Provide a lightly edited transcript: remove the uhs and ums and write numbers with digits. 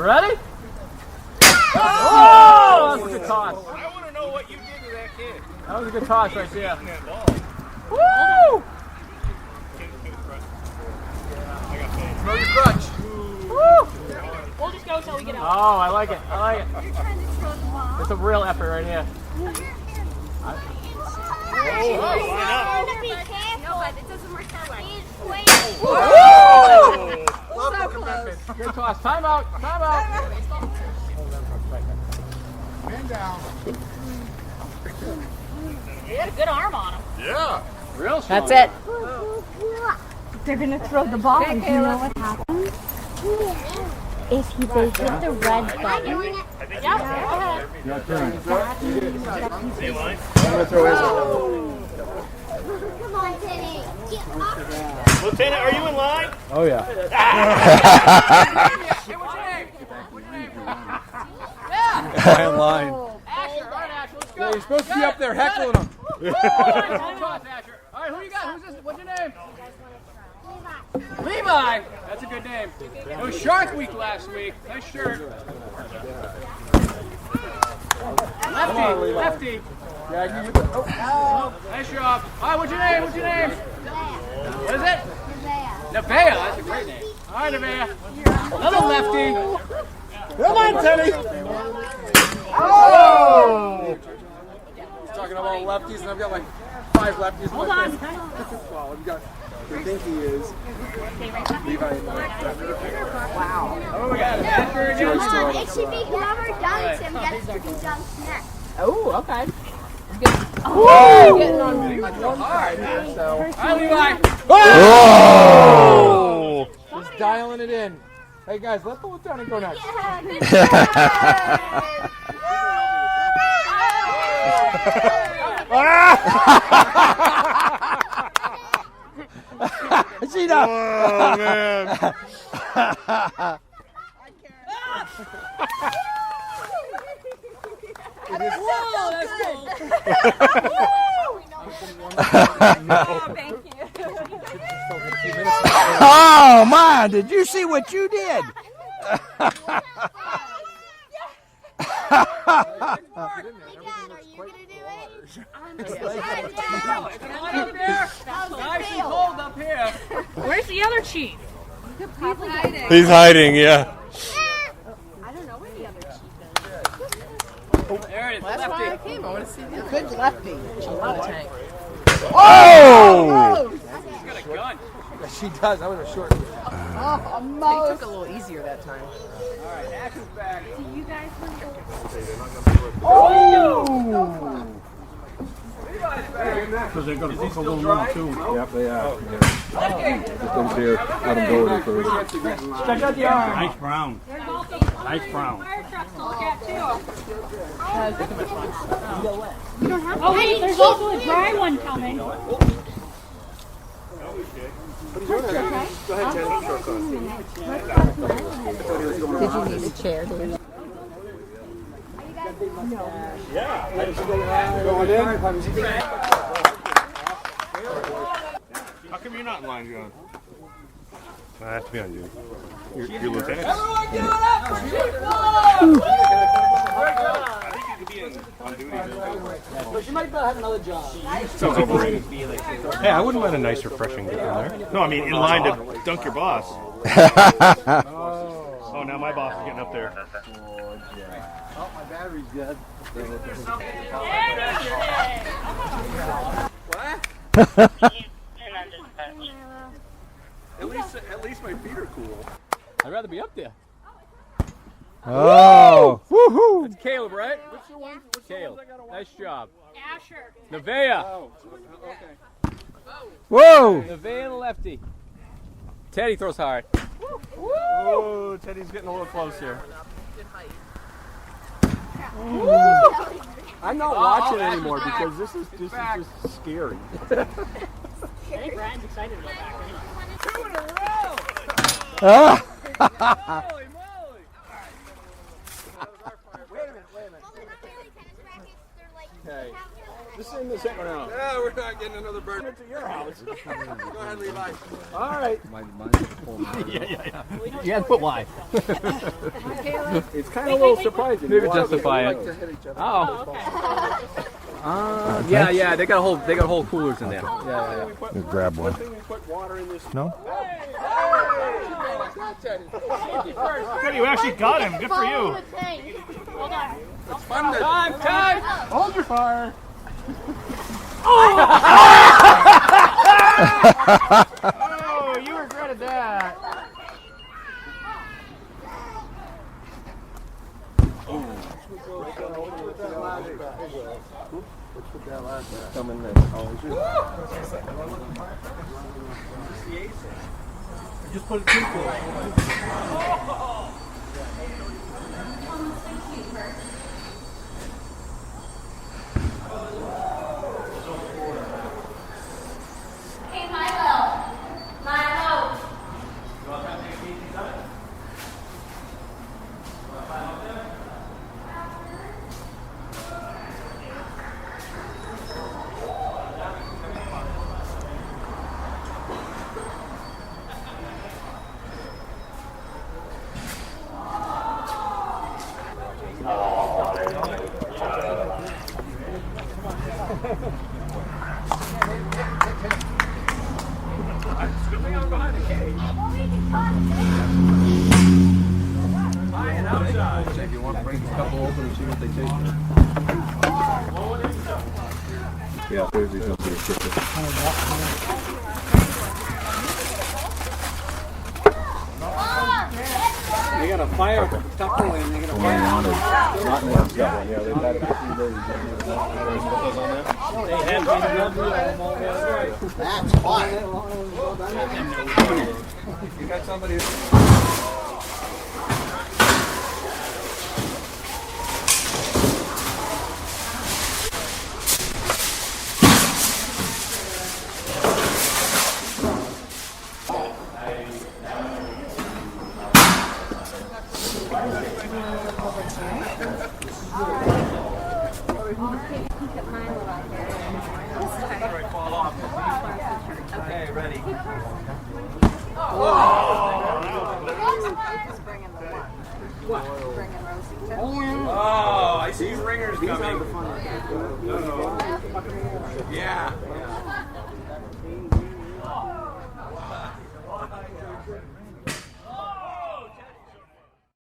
You ready? Oh, that was a good toss. I want to know what you did to that kid. That was a good toss right there. Woo! Throw your crutch. We'll just go until we get out. Oh, I like it. I like it. You're trying to throw the ball. It's a real effort right here. Be careful. No, but it doesn't work that way. Love the commitment. Good toss. Time out. Time out. Man down. He had a good arm on him. Yeah. Real strong. That's it. They're going to throw the ball. And do you know what happens? If they hit the red button, Yeah, go ahead. Your turn. that means that See line? I'm going to throw his. Come on, Tenny. Get up. Lieutenant, are you in line? Oh, yeah. Hey, what's your name? What's your name? I'm in line. Asher. All right, Asher. Let's go. Yeah, you're supposed to be up there heckling them. Good toss, Asher. All right, who you got? Who's this? What's your name? Levi. That's a good name. It was Shark Week last week. Nice shirt. Lefty. Lefty. Nice job. All right, what's your name? What's your name? What is it? Nevaeh. That's a great name. All right, Nevaeh. Another lefty. Come on, Teddy. Oh! He's talking about lefties, and I've got like 5 lefties. Hold on. Well, you got. I think he is. Levi. Wow. Oh, we got Asher again. It should be whoever dunks him gets to do dunks next. Oh, okay. Woo! Getting on Hard. All right, Levi. Oh! Just dialing it in. Hey guys, let the lieutenant go next. Yeah, good Gina! Oh, man. Whoa, that's cool. Thank you. Oh man, did you see what you did? Dad, are you going to do it? Nice and cold up here. Where's the other chief? He's hiding, yeah. I don't know where the other chief There it is. That's why I Lefty. came. I want to see the good lefty. I love tank. Oh! She's got a gun. She does. That was a short. He took a little easier that time. All right, Asher's back. you guys want to Oh! Because they're going to cook a little more too. Yep, they are. Just don't dare let them go any further. Check out the arm. Nice brown. Nice brown. Fire trucks to look at too. Oh wait, there's also a dry one coming. Did you need a chair? Going in. How come you're not in line, John? I have to be on you. You're lieutenant. Everyone give it up for Chief Bob! I think you could be on duty. But you might not have another job. Sounds overrated. Hey, I wouldn't mind a nice refreshing drink in there. No, I mean in line to dunk your boss. Oh, now my boss is getting up there. Oh, my battery's dead. At least my feet are cool. I'd rather be up there. Oh! Woohoo! That's Caleb, right? What's the one? Caleb. Nice job. Asher. Nevaeh. Oh, okay. Whoa! Nevaeh and lefty. Teddy throws hard. Oh, Teddy's getting a little close here. I'm not watching anymore because this is just scary. I think Ryan's excited about that. Two in a row! Ah! Holy moly! Wait a minute. Well, they're not really tennis rackets. They're like, Okay. This is in the second round. Yeah, we're not getting another bird. To your house. Go ahead, Levi. All right. Yeah. You had to put why. It's kind of a little surprising. Maybe Why? justify They it. like to hit each other. Oh. Yeah. They got whole coolers in there. Yeah. Just grab one. We put water in this. No? Good, you actually got him. Good for you. Hold on. It's fun to... Time. Hold your fire. Oh, you regretted that. Coming in. Just put it too close. Hey, Milo. Milo. If you want to bring a couple open and see what they taste. Yeah, Thursday's going to be a shit. They got a fire couple and they got a fire. Not one. Yeah, they've had it for 3 days. That's fine. You got somebody... Okay, ready. Oh, I see ringers coming. Yeah.